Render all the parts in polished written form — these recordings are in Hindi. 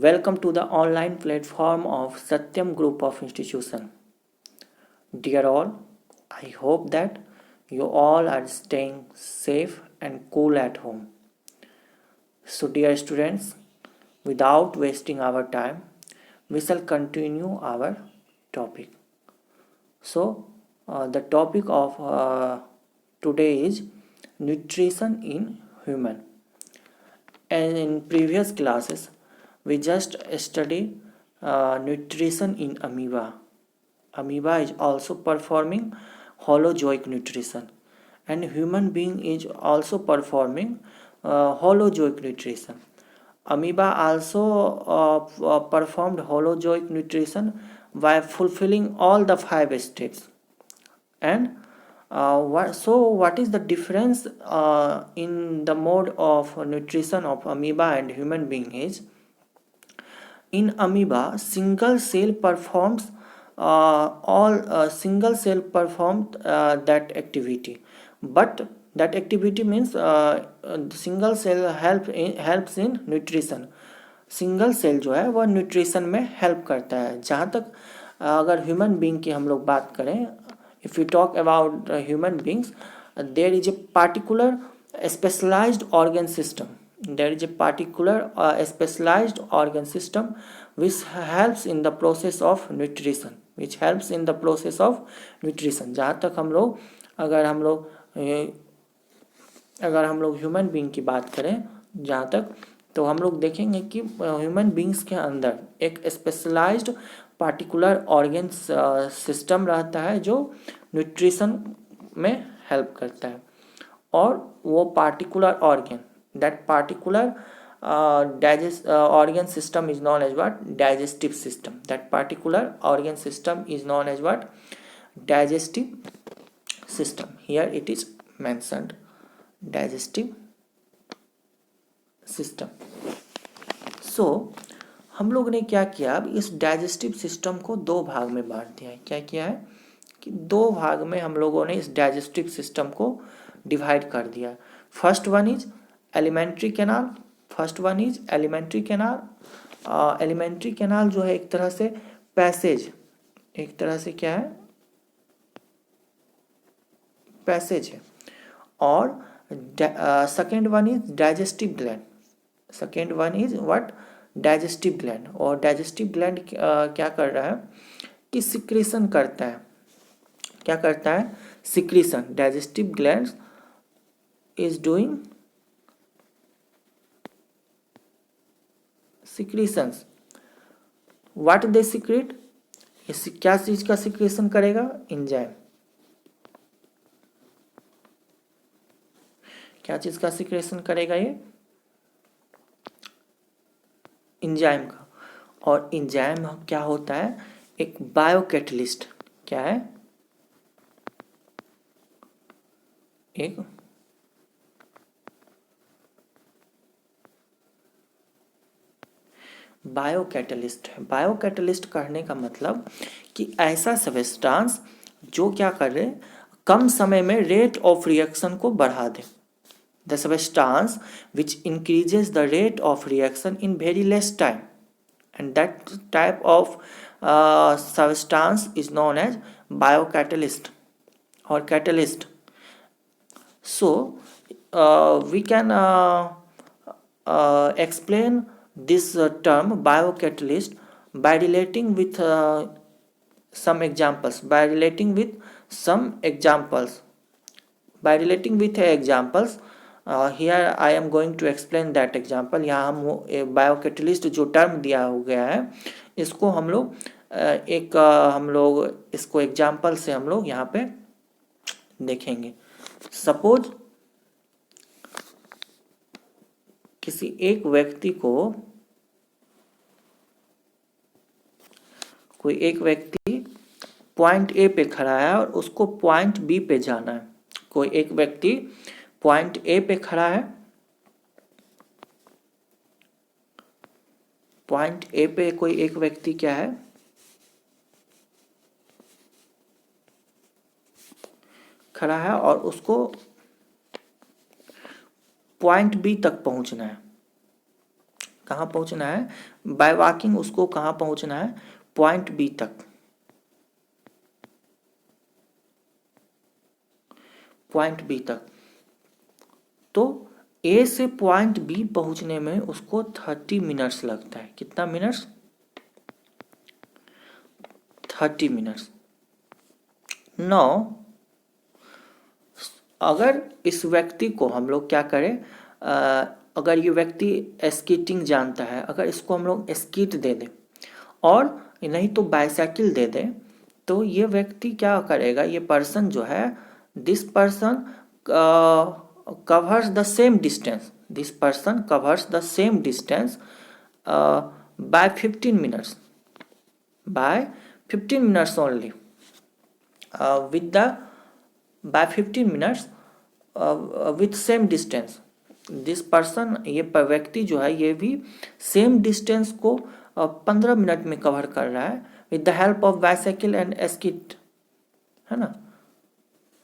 Welcome to the online platform of Satyam Group of Institution. Dear all, I hope that you all are staying safe and cool at home. So, dear students, without wasting our time, we shall continue our topic. The topic of today is nutrition in human. And in previous classes, we just studied nutrition in amoeba. Amoeba is also performing holozoic nutrition, and human being is also performing holozoic nutrition. Amoeba also performed holozoic nutrition by fulfilling all the 5 steps. And what is the difference in the mode of nutrition of amoeba and human being is, in amoeba single cell performs single cell performed that activity, but that activity means single cell helps in nutrition. Single cell जो है वह न्यूट्रिशन में हेल्प करता है. जहाँ तक अगर ह्यूमन बींग की हम लोग बात करें, if we talk about human beings, there is a particular specialized organ system. There is a particular specialized organ system which helps in the process of nutrition. जहाँ तक हम लोग अगर हम लोग ह्यूमन बींग की बात करें, जहाँ तक तो हम लोग देखेंगे कि ह्यूमन बींग्स के अंदर एक स्पेशलाइज्ड पार्टिकुलर ऑर्गन सिस्टम रहता है जो न्यूट्रिशन में हेल्प करता है. और वो particular organ, that particular organ system is known as what? Digestive system. That particular organ system is known as what? Digestive system. Here it is mentioned, digestive system. So हम लोग ने क्या किया, अब इस डाइजेस्टिव सिस्टम को 2 भाग में बांट दिया है. क्या किया है कि 2 भाग में हम लोगों ने इस डाइजेस्टिव सिस्टम को डिवाइड कर दिया. First one is alimentary canal. Alimentary canal जो है एक तरह से पैसेज, क्या है, पैसेज है. और second one is digestive gland. Digestive gland. और डाइजेस्टिव ग्लैंड क्या कर रहा है कि सिक्रीशन करता है. क्या करता है? Secretion. Digestive gland is doing secretions. What they secrete? क्या चीज का सिक्रीशन करेगा? एंजाइम. क्या चीज का सिक्रेशन करेगा? ये एंजाइम का. और एंजाइम क्या होता है? एक बायोकैटलिस्ट. क्या है? एक बायोकैटलिस्ट है. बायोकैटलिस्ट कहने का मतलब कि ऐसा सब्सटेंस जो क्या कर रहे, कम समय में रेट ऑफ रिएक्शन को बढ़ा दे. The substance which increases the rate of reaction in very less time, and that type of substance is known as biocatalyst or catalyst. So we can explain this term biocatalyst by relating with some examples. By relating with examples, here I am going to explain that example. यहाँ हम बायोकैटलिस्ट जो टर्म दिया हो गया है, इसको हम लोग इसको एग्जाम्पल से हम लोग यहाँ पे देखेंगे. सपोज किसी एक व्यक्ति को, कोई एक व्यक्ति पॉइंट ए पे खड़ा है और उसको पॉइंट बी पे जाना है. कोई एक व्यक्ति पॉइंट ए पे खड़ा है. पॉइंट ए पे कोई एक व्यक्ति क्या है, खड़ा है और उसको पॉइंट बी तक पहुंचना है. कहाँ पहुँचना है, बाय वॉकिंग उसको कहाँ पहुँचना है, पॉइंट बी तक, पॉइंट बी तक। तो ए से पॉइंट बी पहुँचने में उसको 30 मिनट्स लगता है। कितना मिनट्स, 30 मिनट्स। नौ अगर इस व्यक्ति को हम लोग क्या करें, अगर ये व्यक्ति स्कीटिंग जानता है, अगर इसको हम लोग स्कीट दे दें और नहीं तो बाइसाइकिल दे दें, तो ये व्यक्ति क्या करेगा, ये पर्सन जो है, this person covers the same distance, this person covers the same distance by 15 minutes, by 15 minutes only, with the by 15 minutes with same distance। This person, ये व्यक्ति जो है, ये भी सेम डिस्टेंस को 15 मिनट में कवर कर रहा है with the help of bicycle and skeet, है ना।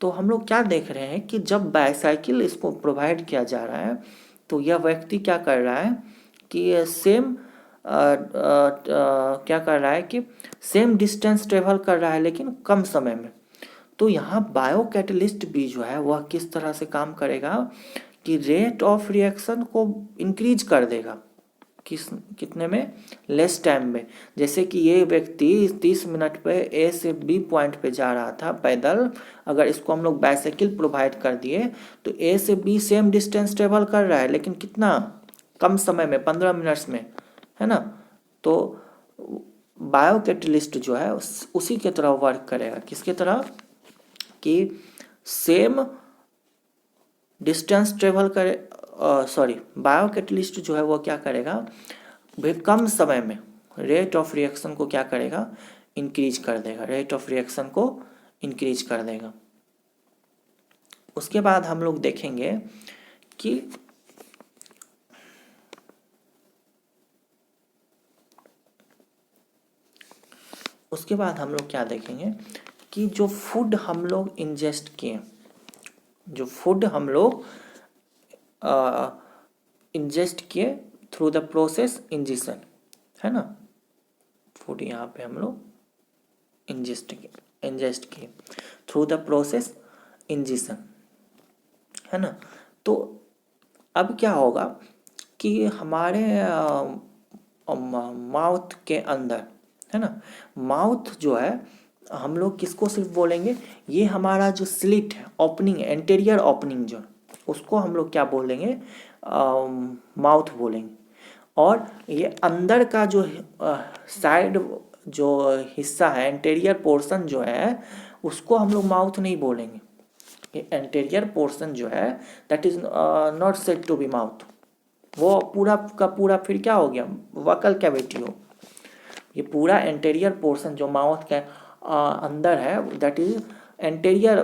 तो हम लोग क्या देख रहे हैं कि जब बाइसाइकिल इसको प्रोवाइड किया जा रहा है तो यह व्यक्ति क्या कर रहा है कि सेम क्या कर रहा है कि सेम डिस्टेंस ट्रेवल कर रहा है लेकिन कम समय में। तो यहाँ बायो कैटलिस्ट भी जो है वह किस तरह से काम करेगा कि रेट ऑफ रिएक्शन को इंक्रीज कर देगा, कितने में, लेस टाइम में। जैसे कि ये व्यक्ति 30 मिनट पे ए से बी पॉइंट पे जा रहा था पैदल, अगर इसको हम लोग बाइसाइकिल प्रोवाइड कर दिए तो ए से बी सेम डिस्टेंस ट्रेवल कर रहा है लेकिन कितना, कम समय में, 15 मिनट्स में, है ना। तो बायो कैटलिस्ट जो है उसी के तरह वर्क करेगा। किसके तरह कि सेम डिस्टेंस ट्रेवल करे, सॉरी, बायो कैटलिस्ट जो है वो क्या करेगा, भाई कम समय में रेट ऑफ रिएक्शन को क्या करेगा, इंक्रीज कर देगा, रेट ऑफ रिएक्शन को इंक्रीज कर देगा। उसके बाद हम लोग देखेंगे कि उसके बाद हम लोग क्या देखेंगे कि जो फूड हम लोग इंजेस्ट किए, जो फूड हम लोग इंजेस्ट किए थ्रू द प्रोसेस इंजेशन, है ना, फूड यहाँ पे हम लोग इंजेस्ट किए थ्रू द प्रोसेस इंजेशन, है ना। तो अब क्या होगा कि हमारे माउथ के अंदर, है ना, माउथ जो है हम लोग किसको सिर्फ बोलेंगे, ये हमारा जो स्लिट है, ओपनिंग, एंटीरियर ओपनिंग जो, उसको हम लोग क्या बोल देंगे, माउथ बोलेंगे। और ये अंदर का जो साइड जो हिस्सा है, एंटीरियर पोर्शन जो है, उसको हम लोग माउथ नहीं बोलेंगे। ये एंटीरियर पोर्शन जो है that is not said to be mouth, वो पूरा का पूरा फिर क्या हो गया, वकल कैविटी हो। ये पूरा एंटीरियर पोर्शन जो माउथ के अंदर है that is anterior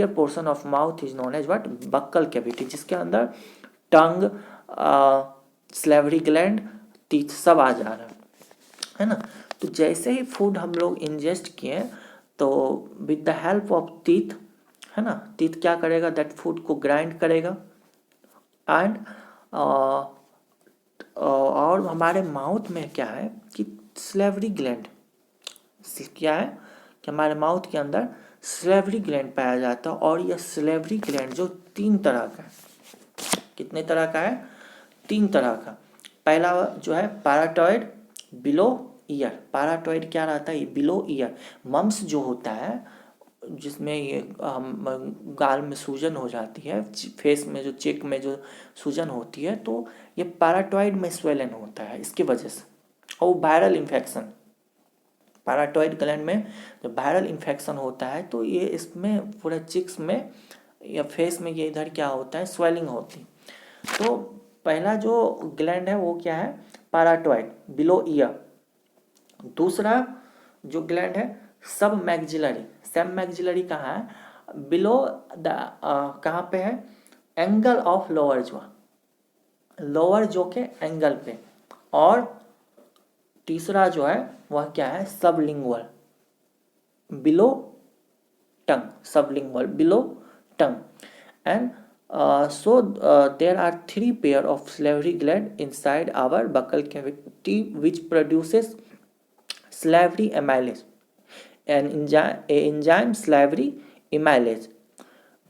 portion of mouth is known as what, buccal cavity, जिसके अंदर टंग, स्लेवरी ग्लैंड, टीथ सब आ जा रहा है ना। तो जैसे ही फूड हम लोग इंजेस्ट किए तो with the help of teeth, है ना, टीथ क्या करेगा, दैट फूड को ग्राइंड करेगा एंड और हमारे माउथ में क्या है कि स्लेवरी ग्लैंड, क्या है कि हमारे माउथ के अंदर स्लेवरी ग्लैंड पाया जाता है। और यह स्लेवरी ग्लैंड जो 3 तरह का है, कितने तरह का है, 3 तरह का। पहला जो है पैराटॉइड बिलो ईयर, पैराटॉइड क्या रहता है, ये बिलो ईयर, मम्स जो होता है जिसमें ये गाल में सूजन हो जाती है, फेस में जो चेक में जो सूजन होती है, तो ये पैराटॉइड में स्वेलन होता है इसकी वजह से। और वायरल इन्फेक्शन, पैराटॉइड ग्लैंड में जब वायरल इन्फेक्शन होता है तो ये इसमें पूरा चिक्स में या फेस में ये इधर क्या होता है, स्वेलिंग होती। तो पहला जो ग्लैंड है वो क्या है, पैराटॉइड बिलो ईयर। दूसरा जो ग्लैंड है सब मैग्जिलरी, सब मैग्जिलरी कहाँ है, बिलो द कहाँ पे है, एंगल ऑफ लोअर जो, लोअर जो के एंगल पे। और तीसरा जो है वह क्या है, sublingual, below tongue, sublingual below tongue. And there are three pair of salivary gland inside our buccal cavity which produces salivary amylase, enzyme salivary amylase.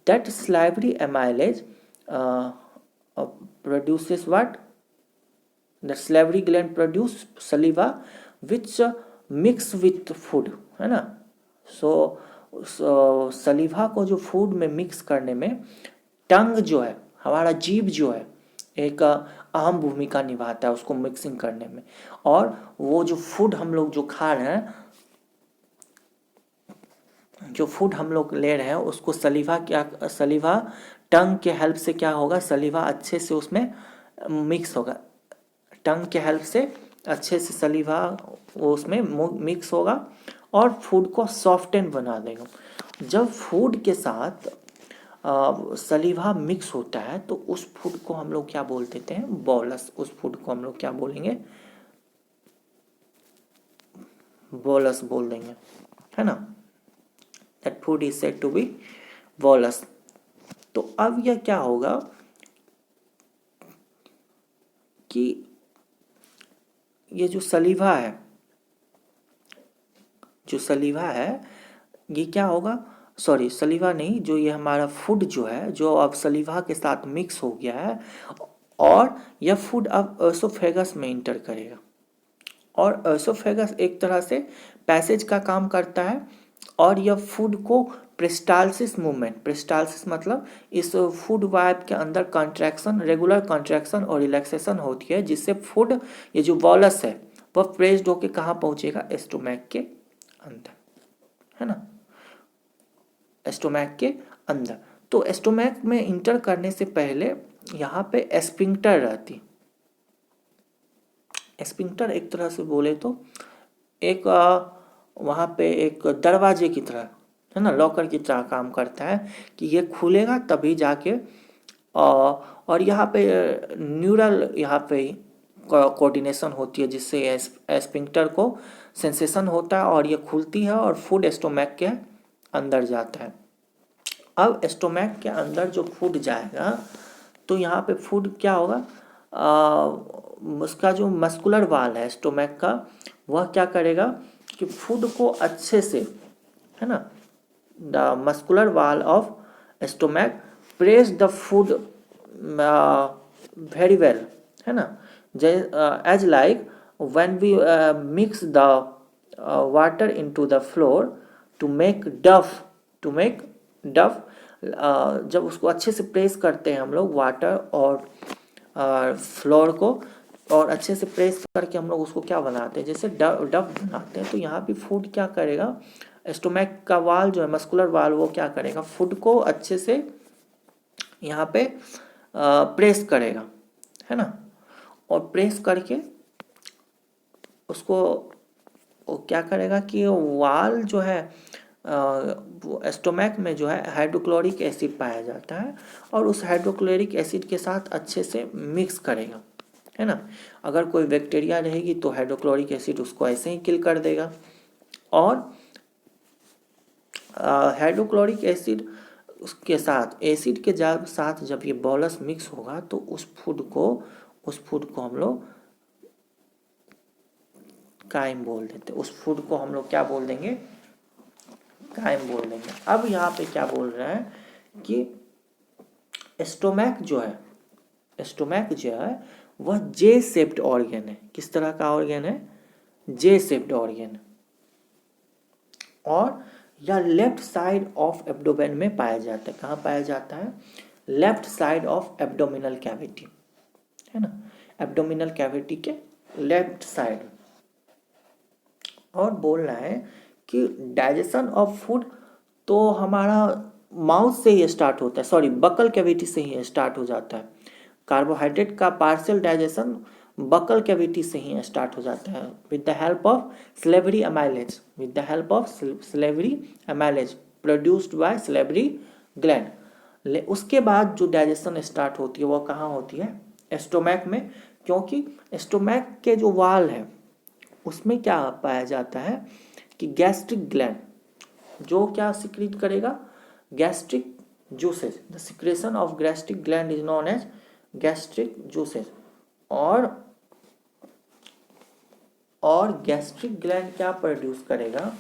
That salivary amylase uh, produces what? The salivary gland produce saliva which mix with food, है ना. सो सलीवा को जो फूड में मिक्स करने में टंग जो है, हमारा जीभ जो है, एक अहम भूमिका निभाता है उसको मिक्सिंग करने में. और वो जो फूड हम लोग जो खा रहे हैं, जो फूड हम लोग ले रहे हैं, उसको सलीवा टंग के हेल्प से क्या होगा, सलीवा अच्छे से उसमें मिक्स होगा. टंग के हेल्प से अच्छे से सलीवा वो उसमें मिक्स होगा और फूड को सॉफ्टन बना देगा. जब फूड के साथ सलीवा मिक्स होता है तो उस फूड को हम लोग क्या बोल देते हैं, बोलस. उस फूड को हम लोग क्या बोलेंगे, बोलस बोल देंगे, है ना. That food is said to be bolus. तो अब यह क्या होगा कि ये जो सलीवा है, ये क्या होगा, सॉरी सलीवा नहीं, जो ये हमारा फूड जो है, जो अब सलीवा के साथ मिक्स हो गया है और यह फूड अब एसोफेगस में इंटर करेगा. और एसोफेगस एक तरह से पैसेज का काम करता है और यह फूड को पेरिस्टालसिस मूवमेंट, पेरिस्टालसिस मतलब इस फूड वाइब के अंदर कॉन्ट्रैक्शन, रेगुलर कॉन्ट्रैक्शन और रिलैक्सेशन होती है, जिससे फूड, ये जो बॉलस है, वह प्रेस्ड होकर कहाँ पहुँचेगा, एस्टोमैक के अंदर, है ना, एस्टोमैक के अंदर. तो एस्टोमैक में इंटर करने से पहले यहाँ पे एस्फिंक्टर रहती. एस्फिंक्टर एक तरह से बोले तो एक वहाँ पे एक दरवाजे की तरह, है ना, लॉकर की तरह काम करता है कि ये खुलेगा तभी जाके. और यहाँ पे न्यूरल यहाँ पे कोऑर्डिनेशन होती है, जिससे एस्फिंक्टर को सेंसेशन होता है और ये खुलती है और फूड एस्टोमैक के अंदर जाता है. अब एस्टोमैक के अंदर जो फूड जाएगा तो यहाँ पे फूड क्या होगा, उसका जो मस्कुलर वाल है एस्टोमैक का, वह क्या करेगा कि फूड को अच्छे से, है ना, the muscular wall of stomach press the food very well, है ना, as like when we mix the water into the flour to make dough. जब उसको अच्छे से प्रेस करते हैं हम लोग वाटर और फ्लोर को, और अच्छे से प्रेस करके हम लोग उसको क्या बनाते हैं, जैसे डफ बनाते हैं. तो यहाँ पे फूड क्या करेगा, एस्टोमैक का वाल जो है, मस्कुलर वाल, वो क्या करेगा, फूड को अच्छे से यहाँ पे प्रेस करेगा, है ना. और प्रेस करके उसको वो क्या करेगा कि वाल जो है, एस्टोमैक में जो है हाइड्रोक्लोरिक एसिड पाया जाता है और उस हाइड्रोक्लोरिक एसिड के साथ अच्छे से मिक्स करेगा, है ना. अगर कोई बैक्टीरिया रहेगी तो हाइड्रोक्लोरिक एसिड उसको ऐसे ही किल कर देगा. और हाइड्रोक्लोरिक एसिड उसके साथ, एसिड के साथ जब ये बोलस मिक्स होगा तो उस फूड को हम लोग काइम बोल देते. उस फूड को हम लोग क्या बोल देंगे, काइम बोल देंगे. अब यहाँ पे क्या बोल रहे हैं कि एस्टोमैक जो है वह जे शेप्ड ऑर्गन है. किस तरह का ऑर्गन है, जे शेप्ड ऑर्गन. और यह लेफ्ट साइड ऑफ एब्डोमेन में पाया जाता है. कहाँ पाया जाता है, left side of abdominal cavity, है ना, एब्डोमिनल कैविटी के लेफ्ट साइड. और बोल रहा है कि डाइजेशन ऑफ फूड तो हमारा माउथ से ही स्टार्ट होता है, सॉरी बकल कैविटी से ही स्टार्ट हो जाता है. कार्बोहाइड्रेट का पार्शियल डाइजेशन बकल कैविटी से ही स्टार्ट हो जाता है with the help of salivary amylase produced by salivary gland. उसके बाद जो डाइजेशन स्टार्ट होती है वो कहाँ होती है, एस्टोमैक में. क्योंकि एस्टोमैक के जो वाल है उसमें क्या पाया जाता है कि गैस्ट्रिक ग्लैंड जो क्या सिक्रीट करेगा, gastric juices. The secretion of gastric gland is known as gastric juices. और गैस्ट्रिक ग्लैंड क्या प्रोड्यूस करेगा,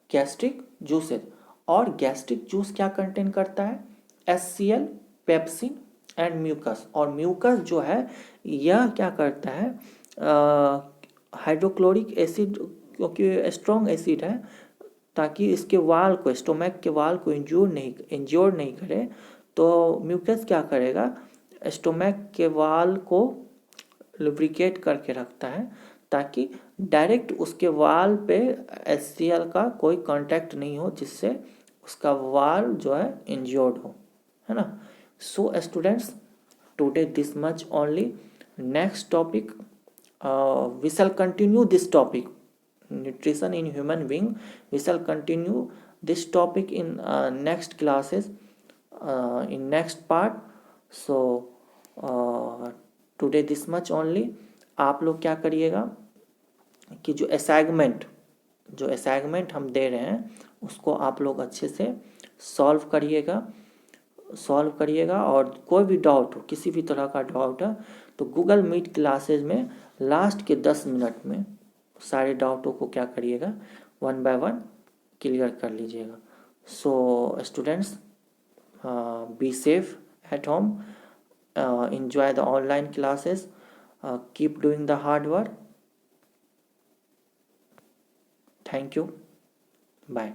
गैस्ट्रिक जूसेस। और गैस्ट्रिक जूस क्या कंटेन करता है, HCl, पेप्सिन एंड म्यूकस। और म्यूकस जो है यह क्या करता है, हाइड्रोक्लोरिक एसिड, क्योंकि स्ट्रॉन्ग एसिड है, ताकि इसके वाल को, स्टोमक के वाल को इंज्योर नहीं करे, तो म्यूकस क्या करेगा, स्टोमक के वाल को लुब्रिकेट करके रखता है, ताकि डायरेक्ट उसके वाल पे HCl का कोई कांटेक्ट नहीं हो, जिससे उसका वाल जो है इंज्योर्ड हो, है ना। So students, today this much only. Next topic, we shall continue this topic, nutrition in human being. We shall continue this topic in next classes, in next part. So today this much only. आप लोग क्या करिएगा कि जो असाइनमेंट हम दे रहे हैं उसको आप लोग अच्छे से सॉल्व करिएगा। और कोई भी डाउट हो, किसी भी तरह का डाउट है, तो गूगल मीट क्लासेज में लास्ट के 10 मिनट में सारे डाउटों को क्या करिएगा, 1 बाय 1 क्लियर कर लीजिएगा। So students, be safe at home, enjoy the online classes, keep doing the hard work. Thank you. Bye.